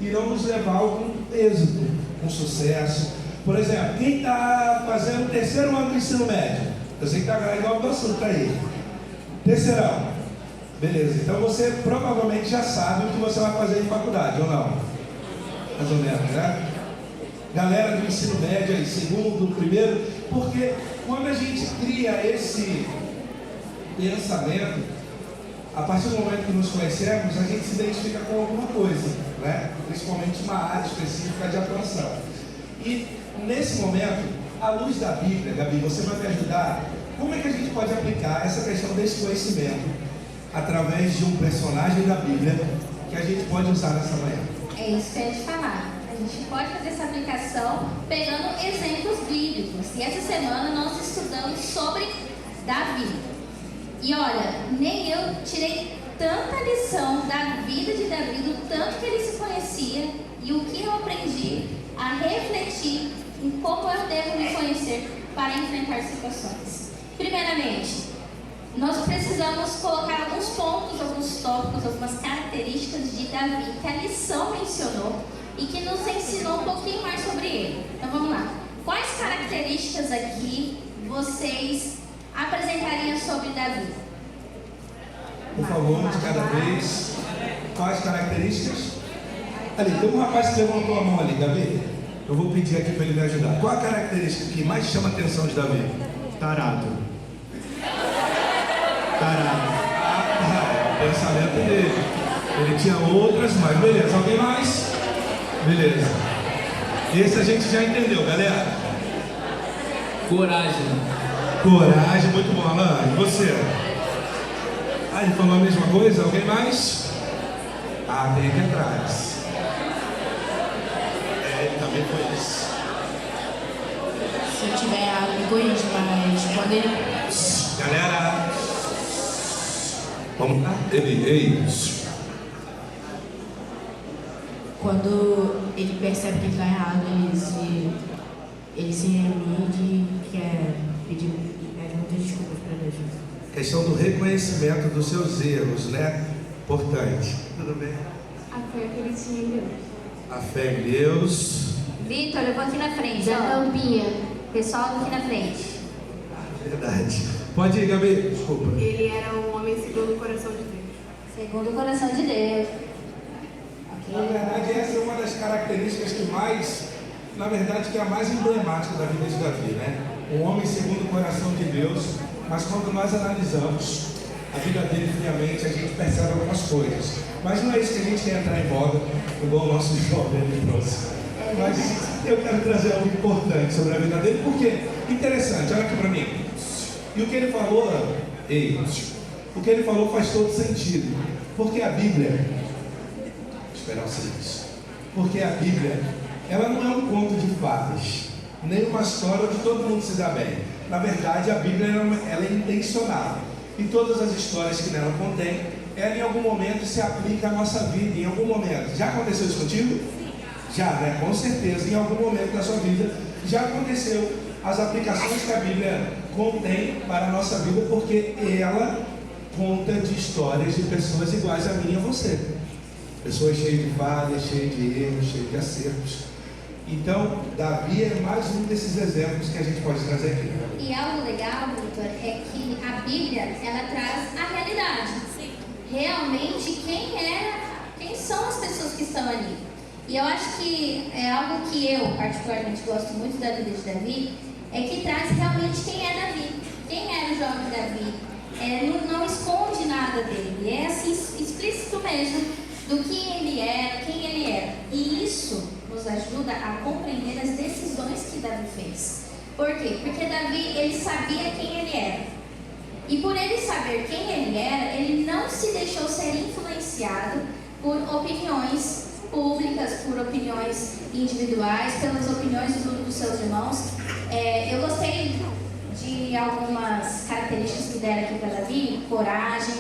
irão nos levar a algum êxito, um sucesso. Por exemplo, quem está fazendo o terceiro ano do ensino médio? Eu sei que está igual o assunto, está aí. Terceirão. Beleza, então você provavelmente já sabe o que você vai fazer em faculdade, ou não? Mais ou menos, né? Galera do ensino médio aí, segundo, primeiro, porque quando a gente cria esse pensamento, a partir do momento que nos conhecemos, a gente se identifica com alguma coisa, né? Principalmente uma área específica de atuação. E nesse momento, à luz da Bíblia, Gabi, você vai me ajudar. Como é que a gente pode aplicar essa questão desse conhecimento através de um personagem da Bíblia que a gente pode usar nessa manhã? É isso que eu ia te falar. A gente pode fazer essa aplicação pegando exemplos bíblicos. E essa semana nós estudamos sobre Davi. E olha, nem eu tirei tanta lição da vida de Davi, do tanto que ele se conhecia e o que eu aprendi a refletir em como eu devo me conhecer para enfrentar situações. Primeiramente, nós precisamos colocar alguns pontos, alguns tópicos, algumas características de Davi que a lição mencionou e que nos ensinou um pouquinho mais sobre ele. Então vamos lá. Quais características aqui vocês apresentariam sobre Davi? Por favor, de cada vez. Quais características? Ali, tem um rapaz que levantou a mão ali, Davi. Eu vou pedir aqui para ele me ajudar. Qual a característica que mais chama a atenção de Davi? Tarado. O pensamento dele. Ele tinha outras, mas beleza. Alguém mais? Beleza. Esse a gente já entendeu, galera. Coragem. Coragem, muito bom, Alan. E você? Ah, ele falou a mesma coisa? Alguém mais? Ah, tem aqui atrás. Ele também foi isso. Se eu tiver algo egoísmo, mas quando ele... Galera, vamos lá? Ei. Quando ele percebe que está errado, ele se remide e quer pedir muitas desculpas para Deus. Questão do reconhecimento dos seus erros, né? Importante. Tudo bem? A fé que ele tinha em Deus. A fé em Deus. Vitor, eu vou aqui na frente. Da Ó. tampinha. Pessoal aqui na frente. Verdade. Pode ir, Gabi. Desculpa. Ele era um homem segundo o coração de Deus. Segundo o coração de Deus. Na verdade, essa é uma das características que mais, na verdade, que é a mais emblemática da vida de Davi, né? Um homem segundo o coração de Deus, mas quando nós analisamos a vida dele friamente, a gente percebe algumas coisas. Mas não é isso que a gente quer entrar em voga, igual o nosso jovem ele trouxe. Mas eu quero trazer algo importante sobre a vida dele, porque, interessante, olha aqui para mim. E o que ele falou, o que ele falou faz todo sentido. Porque a Bíblia, esperar o silêncio, porque a Bíblia, ela não é um conto de fadas, nem uma história onde todo mundo se dá bem. Na verdade, a Bíblia ela é intencional. E todas as histórias que nela contém, ela em algum momento se aplica à nossa vida, em algum momento. Já aconteceu isso contigo? Já, né? Com certeza, em algum momento da sua vida já aconteceu as aplicações que a Bíblia contém para a nossa vida, porque ela conta de histórias de pessoas iguais a mim e a você. Pessoas cheias de falhas, cheias de erros, cheias de acertos. Então, Davi é mais um desses exemplos que a gente pode trazer aqui. E algo legal, Vitor, é que a Bíblia, ela traz a realidade. Sim. Realmente, quem são as pessoas que estão ali. E eu acho que é algo que eu, particularmente, gosto muito da vida de Davi, é que traz realmente quem é Davi. Quem era o jovem Davi. Não esconde nada dele. É assim, explícito mesmo do que ele era, quem ele era. E isso nos ajuda a compreender as decisões que Davi fez. Por quê? Porque Davi, ele sabia quem ele era. E por ele saber quem ele era, ele não se deixou ser influenciado por opiniões públicas, por opiniões individuais, pelas opiniões dos seus irmãos. Eu gostei de algumas características que deram aqui para Davi: coragem,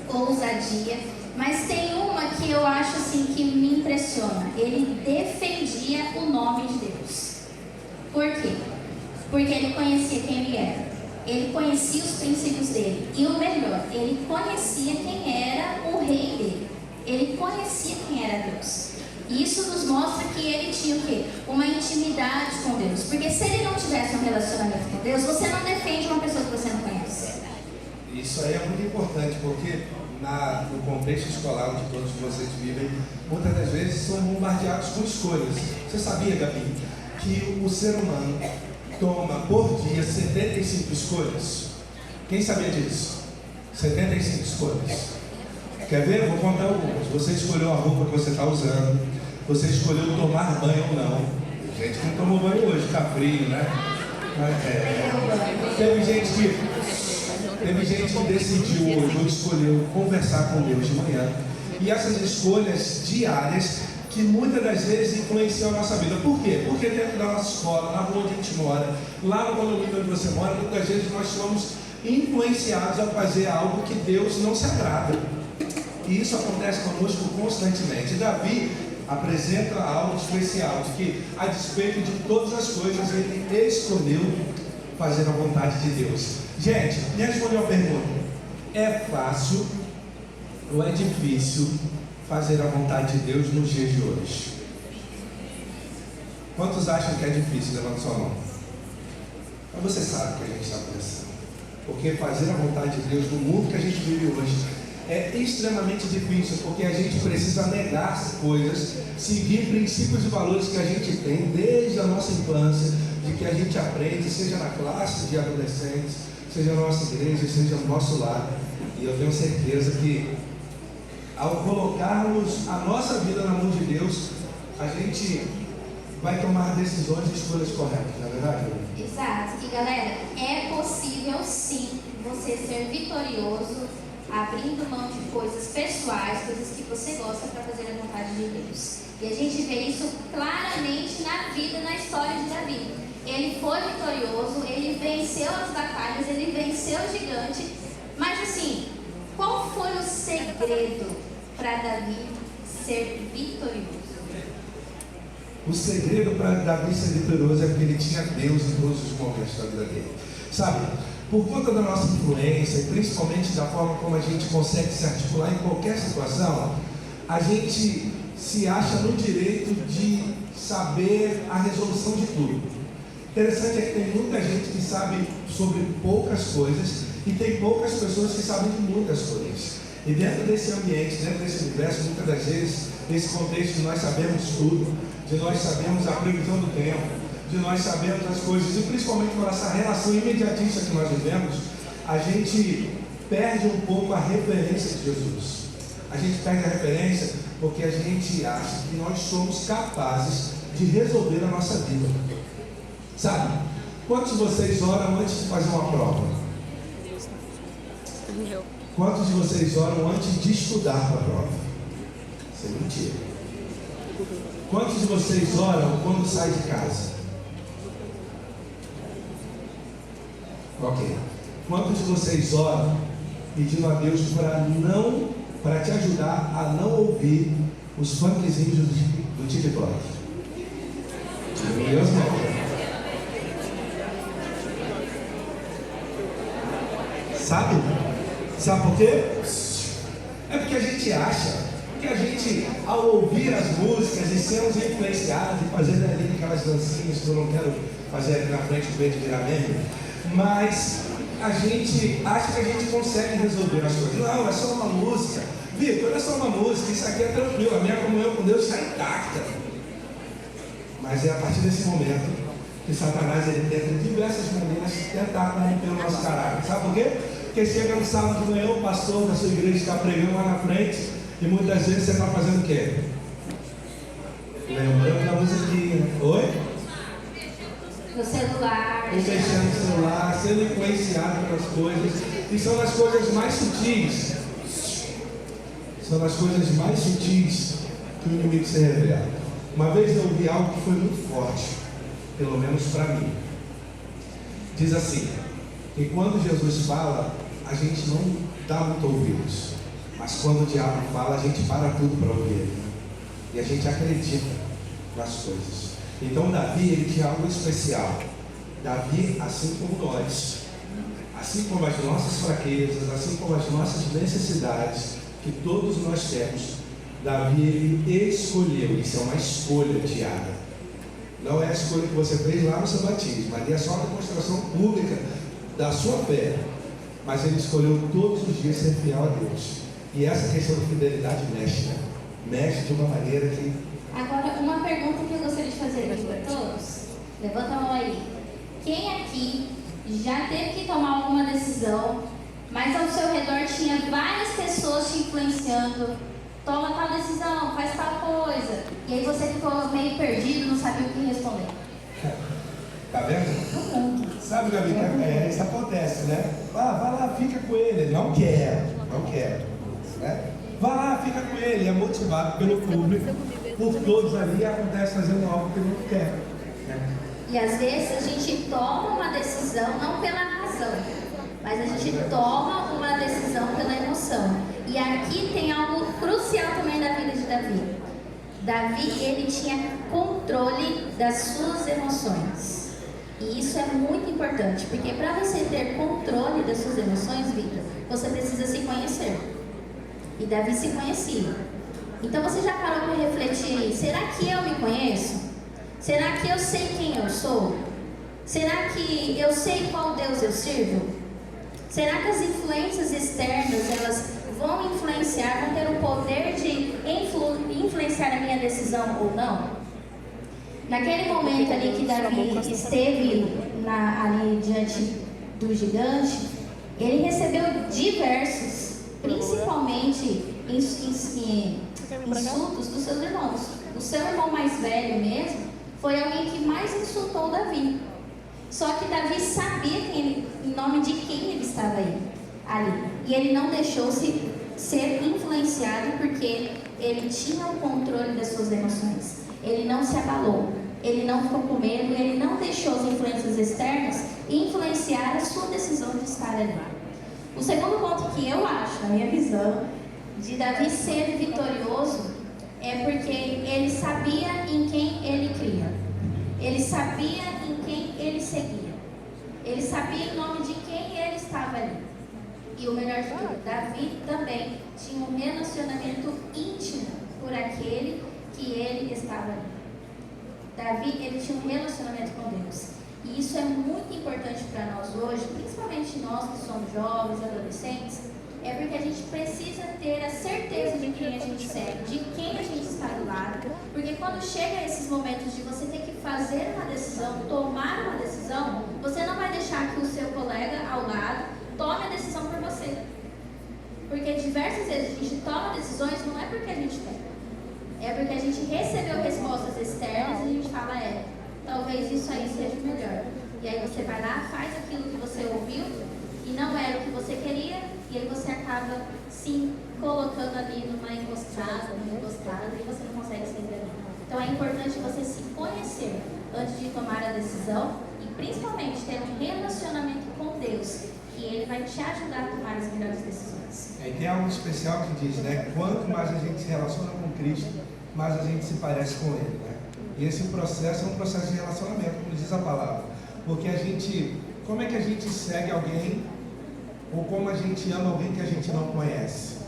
ousadia. Mas tem uma que eu acho assim que me impressiona. Ele defendia o nome de Deus. Por quê? Porque ele conhecia quem ele era. Ele conhecia os princípios dele. E o melhor, ele conhecia quem era o rei dele. Ele conhecia quem era Deus. E isso nos mostra que ele tinha o quê? Uma intimidade com Deus. Porque se ele não tivesse um relacionamento com Deus, você não defende uma pessoa que você não conhece. Isso aí é muito importante, porque no contexto escolar onde todos vocês vivem, muitas das vezes são bombardeados com escolhas. Você sabia, Gabi, que o ser humano toma por dia 75 escolhas? Quem sabia disso? 75 escolhas. Quer ver? Eu vou contar algumas. Você escolheu a roupa que você está usando, você escolheu tomar banho ou não. Tem gente que não tomou banho hoje, tá frio, né? Teve gente que decidiu hoje, ou escolheu conversar com Deus de manhã. E essas escolhas diárias que muitas das vezes influenciam a nossa vida. Por quê? Porque dentro da nossa escola, na rua onde a gente mora, lá no condomínio onde você mora, muitas vezes nós somos influenciados a fazer algo que Deus não se agrada. E isso acontece conosco constantemente. Davi apresenta algo especial, de que a despeito de todas as coisas, ele escolheu fazer a vontade de Deus. Gente, me responde uma pergunta: é fácil ou é difícil fazer a vontade de Deus nos dias de hoje? Quantos acham que é difícil? Levanta sua mão. Mas você sabe o que a gente está pensando. Porque fazer a vontade de Deus no mundo que a gente vive hoje é extremamente difícil, porque a gente precisa negar coisas, seguir princípios e valores que a gente tem desde a nossa infância, de que a gente aprende, seja na classe de adolescentes, seja na nossa igreja, seja no nosso lar. E eu tenho certeza que ao colocarmos a nossa vida na mão de Deus, a gente vai tomar decisões e escolhas corretas, não é verdade? Exato. E galera, é possível sim você ser vitorioso abrindo mão de coisas pessoais, coisas que você gosta para fazer a vontade de Deus. E a gente vê isso claramente na vida, na história de Davi. Ele foi vitorioso, ele venceu as batalhas, ele venceu o gigante. Mas assim, qual foi o segredo para Davi ser vitorioso? O segredo para Davi ser vitorioso é porque ele tinha Deus em todos os momentos da vida dele. Sabe, por conta da nossa influência, e principalmente da forma como a gente consegue se articular em qualquer situação, a gente se acha no direito de saber a resolução de tudo. Interessante é que tem muita gente que sabe sobre poucas coisas e tem poucas pessoas que sabem de muitas coisas. E dentro desse ambiente, dentro desse universo, muitas das vezes, nesse contexto de nós sabemos tudo, de nós sabemos a previsão do tempo, de nós sabemos as coisas, e principalmente por essa relação imediatista que nós vivemos, a gente perde um pouco a referência de Jesus. A gente perde a referência porque a gente acha que nós somos capazes de resolver a nossa vida. Sabe? Quantos de vocês oram antes de fazer uma prova? Quantos de vocês oram antes de estudar para a prova? Isso é mentira. Quantos de vocês oram quando sai de casa? Ok. Quantos de vocês oram pedindo a Deus para te ajudar a não ouvir os funkzinhos do TikTok? Deus não. Sabe? Sabe por quê? É porque a gente acha que a gente, ao ouvir as músicas e sermos influenciados e fazendo ali aquelas dancinhas que eu não quero fazer aqui na frente com medo de virar meme, mas a gente acha que a gente consegue resolver as coisas. Não, é só uma música. Vitor, é só uma música, isso aqui é tranquilo, a minha comunhão com Deus está intacta. Mas é a partir desse momento que Satanás ele tenta de diversas maneiras tentar corromper o nosso caráter. Sabe por quê? Porque chega no sábado de manhã, o pastor da sua igreja está pregando lá na frente e muitas vezes você está fazendo o quê? Lembrando da musiquinha. Oi? No celular. Mexendo no celular, sendo influenciado pelas coisas. E são as coisas mais sutis. São as coisas mais sutis que o inimigo se revela. Uma vez eu ouvi algo que foi muito forte, pelo menos para mim. Diz assim, que quando Jesus fala, a gente não dá muito ouvidos. Mas quando o diabo fala, a gente para tudo para ouvir ele. E a gente acredita nas coisas. Então Davi, ele tinha algo especial. Davi, assim como nós, assim como as nossas fraquezas, assim como as nossas necessidades, que todos nós temos, Davi, ele escolheu, isso é uma escolha diária. Não é a escolha que você fez lá no seu batismo, ali é só uma demonstração pública da sua fé. Mas ele escolheu todos os dias ser fiel a Deus. E essa questão de fidelidade mexe, né? Mexe de uma maneira que... Agora, uma pergunta que eu gostaria de fazer aqui para todos. Levanta a mão aí. Quem aqui já teve que tomar alguma decisão, mas ao seu redor tinha várias pessoas te influenciando? Toma tal decisão, faz tal coisa. E aí você ficou meio perdido, não sabia o que responder. Tá vendo? Sabe, Gabi, isso acontece, né? Ah, vai lá, fica com ele. Não quero. Né? Vai lá, fica com ele. É motivado pelo público, por todos ali, e acontece fazendo algo que ele não quer. Né? E às vezes a gente toma uma decisão não pela razão, mas a gente toma uma decisão pela emoção. E aqui tem algo crucial também da vida de Davi. Davi, ele tinha controle das suas emoções. E isso é muito importante, porque para você ter controle das suas emoções, Vitor, você precisa se conhecer. E Davi se conhecia. Então você já parou para refletir aí, será que eu me conheço? Será que eu sei quem eu sou? Será que eu sei qual Deus eu sirvo? Será que as influências externas, elas vão influenciar, vão ter o poder de influenciar a minha decisão ou não? Naquele momento ali que Davi esteve ali diante do gigante, ele recebeu diversos, principalmente insultos dos seus irmãos. O seu irmão mais velho mesmo foi alguém que mais insultou Davi. Só que Davi sabia em nome de quem ele estava ali. E ele não deixou-se ser influenciado porque ele tinha o controle das suas emoções. Ele não se abalou, ele não ficou com medo, ele não deixou as influências externas influenciar a sua decisão de estar ali. O segundo ponto que eu acho, na minha visão, de Davi ser vitorioso é porque ele sabia em quem ele cria. Ele sabia em quem ele seguia. Ele sabia em nome de quem ele estava ali. E o melhor de tudo, Davi também tinha um relacionamento íntimo por aquele que ele estava ali. Davi, ele tinha um relacionamento com Deus. E isso é muito importante para nós hoje, principalmente nós que somos jovens, adolescentes, é porque a gente precisa ter a certeza de quem a gente segue, de quem a gente está do lado. Porque quando chega esses momentos de você ter que fazer uma decisão, tomar uma decisão, você não vai deixar que o seu colega ao lado tome a decisão por você. Porque diversas vezes a gente toma decisões não é porque a gente quer, é porque a gente recebeu respostas externas e a gente fala, talvez isso aí seja melhor. E aí você vai lá, faz aquilo que você ouviu e não era o que você queria, e aí você acaba se colocando ali numa encostada, e você não consegue sair dali. Então é importante você se conhecer antes de tomar a decisão e principalmente ter um relacionamento com Deus, que Ele vai te ajudar a tomar as melhores decisões. E tem algo especial que diz, né? Quanto mais a gente se relaciona com Cristo, mais a gente se parece com Ele, né? E esse processo é um processo de relacionamento, como diz a palavra. Porque como é que a gente segue alguém, ou como a gente ama alguém que a gente não conhece?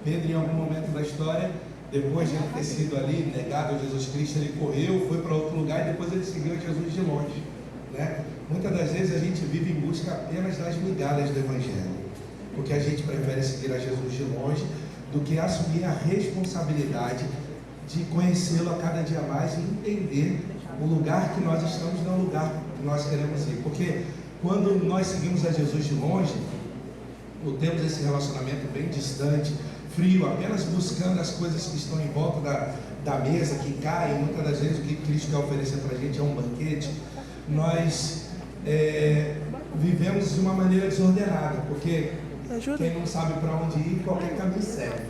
Pedro, em algum momento da história, depois de ele ter sido ali negado a Jesus Cristo, ele correu, foi para outro lugar e depois ele seguiu a Jesus de longe, né? Muitas das vezes a gente vive em busca apenas das migalhas do Evangelho, porque a gente prefere seguir a Jesus de longe do que assumir a responsabilidade de conhecê-lo a cada dia mais e entender o lugar que nós estamos, não o lugar que nós queremos ir. Porque quando nós seguimos a Jesus de longe, ou temos esse relacionamento bem distante, frio, apenas buscando as coisas que estão em volta da mesa, que caem, muitas das vezes o que Cristo quer oferecer para a gente é um banquete, nós vivemos de uma maneira desordenada, porque quem não sabe para onde ir, qualquer caminho serve,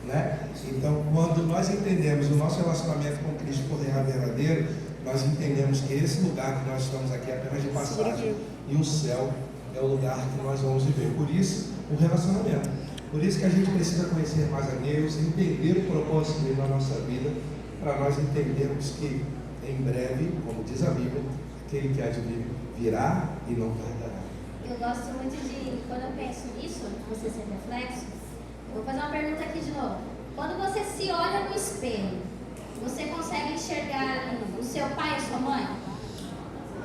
né? Então, quando nós entendemos o nosso relacionamento com Cristo por verdadeiro, nós entendemos que esse lugar que nós estamos aqui é apenas de passagem e o céu é o lugar que nós vamos viver. Por isso, o relacionamento. Por isso que a gente precisa conhecer mais a Deus, entender o propósito dele na nossa vida, para nós entendermos que em breve, como diz a Bíblia, aquele que há de vir virá e não tardará. Eu gosto muito de, quando eu penso nisso, você ser reflexo, eu vou fazer uma pergunta aqui de novo. Quando você se olha no espelho, você consegue enxergar o seu pai e a sua mãe?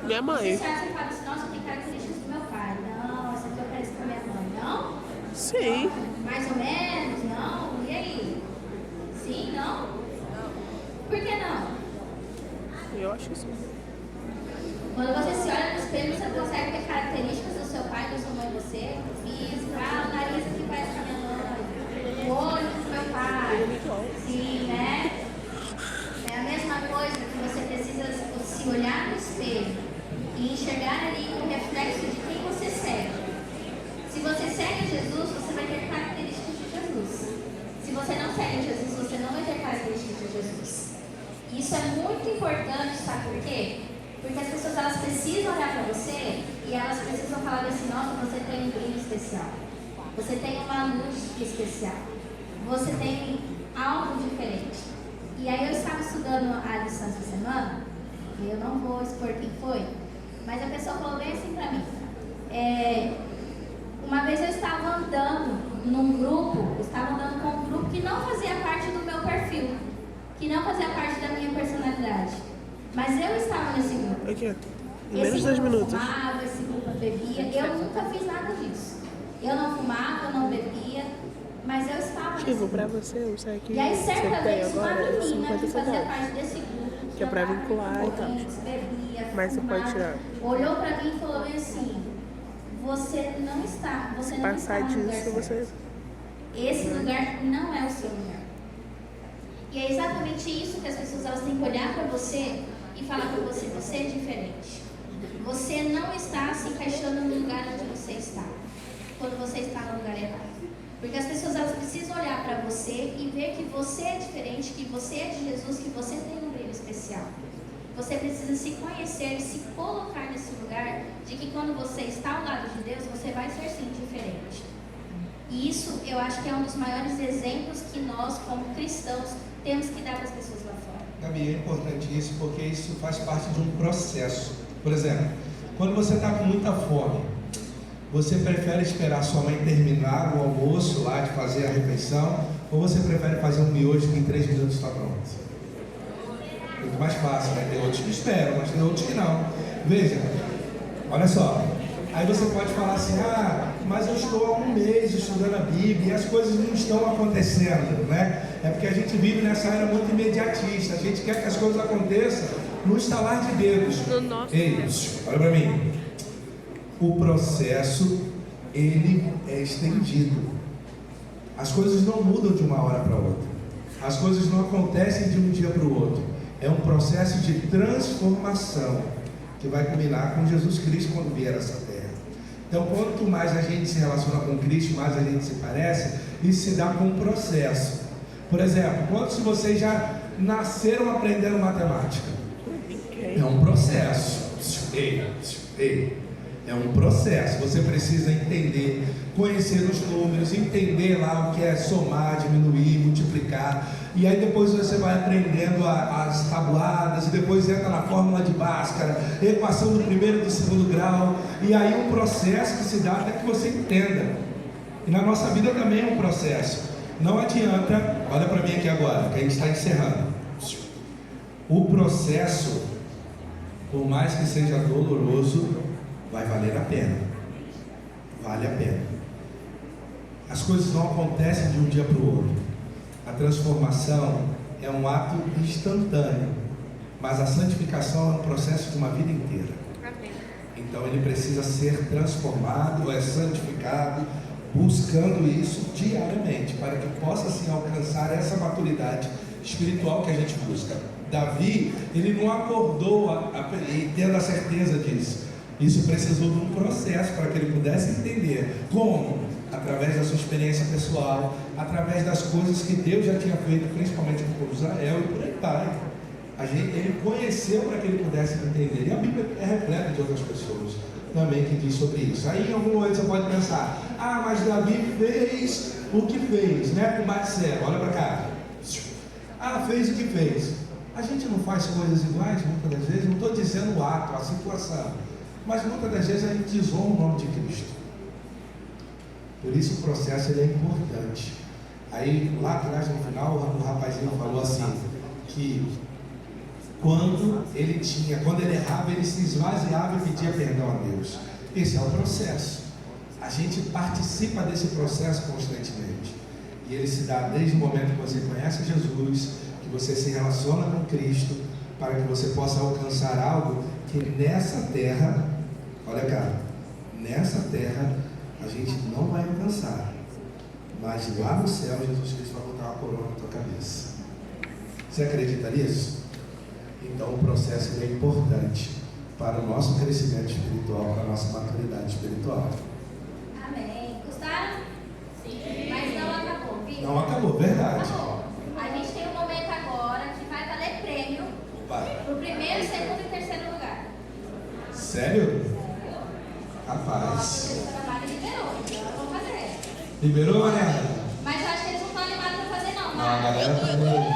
Minha mãe. Você olha e fala assim, nossa, tem características do meu pai. Não, essa aqui eu pareço com a minha mãe. Não? Sim. Mais ou menos? Não? E aí? Sim? Não? Por que não? Eu acho isso. Quando você se olha no espelho, você consegue ver características do seu pai, da sua mãe, você, física. Ah, o nariz aqui parece com a minha mãe. O olho do meu pai. Sim, né? É a mesma coisa que você precisa se olhar no espelho e enxergar ali o reflexo de quem você segue. Se você segue Jesus, você vai ter características de Jesus. Se você não segue Jesus, você não vai ter características de Jesus. Isso é muito importante, sabe por quê? Porque as pessoas elas precisam olhar para você e elas precisam falar assim, nossa, você tem um brilho especial. Você tem uma luz especial. Você tem algo diferente. E aí eu estava estudando a lição essa semana, e eu não vou expor quem foi, mas a pessoa falou bem assim para mim. Uma vez eu estava andando com um grupo que não fazia parte do meu perfil, que não fazia parte da minha personalidade. Mas eu estava nesse grupo. Aqui, menos de 2 minutos. Eu fumava, esse grupo bebia. Eu nunca fiz nada disso. Eu não fumava, eu não bebia, mas eu estava nesse Tipo, grupo. pra você, eu sei que E aí, certa você tem vez, uma agora menina 50 que fazia centavos. parte desse grupo, Que é pra vincular e tal. bebia, Mas você fumava, pode tirar. olhou pra mim e falou bem assim, você não está Passar no lugar disso, certo. você... Esse lugar não é o seu lugar. E é exatamente isso que as pessoas elas têm que olhar para você e falar para você, você é diferente. Você não está se encaixando no lugar onde você está, quando você está no lugar errado. Porque as pessoas elas precisam olhar para você e ver que você é diferente, que você é de Jesus, que você tem um brilho especial. Você precisa se conhecer e se colocar nesse lugar de que quando você está ao lado de Deus, você vai ser sim diferente. E isso eu acho que é um dos maiores exemplos que nós, como cristãos, temos que dar para as pessoas lá fora. Gabi, é importante isso porque isso faz parte de um processo. Por exemplo, quando você está com muita fome, você prefere esperar sua mãe terminar o almoço lá de fazer a refeição, ou você prefere fazer um miojo que em 3 minutos está pronto? Muito mais fácil, né? Tem outros que esperam, mas tem outros que não. Veja, olha só. Aí você pode falar assim, mas eu estou há 1 mês estudando a Bíblia e as coisas não estão acontecendo, né? É porque a gente vive nessa era muito imediatista, a gente quer que as coisas aconteçam no estalar de dedos. Ei, olha para mim. O processo, ele é estendido. As coisas não mudam de uma hora para outra. As coisas não acontecem de um dia para o outro. É um processo de transformação que vai culminar com Jesus Cristo quando vier a essa terra. Então, quanto mais a gente se relaciona com Cristo, mais a gente se parece, isso se dá com um processo. Por exemplo, quantos de vocês já nasceram aprendendo matemática? É um processo. É um processo. Você precisa entender, conhecer os números, entender lá o que é somar, diminuir, multiplicar. E aí depois você vai aprendendo as tabuladas, e depois entra na fórmula de Bhaskara, equação do primeiro e do segundo grau. E aí um processo que se dá até que você entenda. E na nossa vida também é um processo. Não adianta, olha para mim aqui agora, que a gente está encerrando. O processo, por mais que seja doloroso, vai valer a pena. Vale a pena. As coisas não acontecem de um dia para o outro. A transformação é um ato instantâneo, mas a santificação é um processo de uma vida inteira. Então ele precisa ser transformado, é santificado, buscando isso diariamente, para que possa assim alcançar essa maturidade espiritual que a gente busca. Davi, ele não acordou tendo a certeza disso. Isso precisou de um processo para que ele pudesse entender como, através da sua experiência pessoal, através das coisas que Deus já tinha feito, principalmente com o povo de Israel, e por aí vai. Ele conheceu para que ele pudesse entender. E a Bíblia é repleta de outras pessoas também que diz sobre isso. Aí em algum momento você pode pensar, mas Davi fez o que fez, né? Com Batseba, olha para cá. Fez o que fez. A gente não faz coisas iguais muitas das vezes, não estou dizendo o ato, a situação, mas muitas das vezes a gente desonra o nome de Cristo. Por isso o processo ele é importante. Aí lá atrás, no final, o rapazinho falou assim, que quando ele errava, ele se esvaziava e pedia perdão a Deus. Esse é o processo. A gente participa desse processo constantemente. E ele se dá desde o momento que você conhece Jesus, que você se relaciona com Cristo, para que você possa alcançar algo que nessa terra, olha cá, nessa terra a gente não vai alcançar. Mas lá no céu, Jesus Cristo vai botar uma coroa na tua cabeça. Você acredita nisso? Então o processo é importante para o nosso crescimento espiritual, para a nossa maturidade espiritual. Amém. Gostaram? Sim. Mas não acabou, viu? Não acabou, verdade. Acabou. A gente tem um momento agora que vai valer prêmio para o primeiro, segundo e terceiro lugar. Sério? Nossa, Rapaz. o trabalho liberou, então eu vou fazer. Liberou, Mariana? Mas eu acho que eles não estão animados para fazer, não. Não, a galera tá meio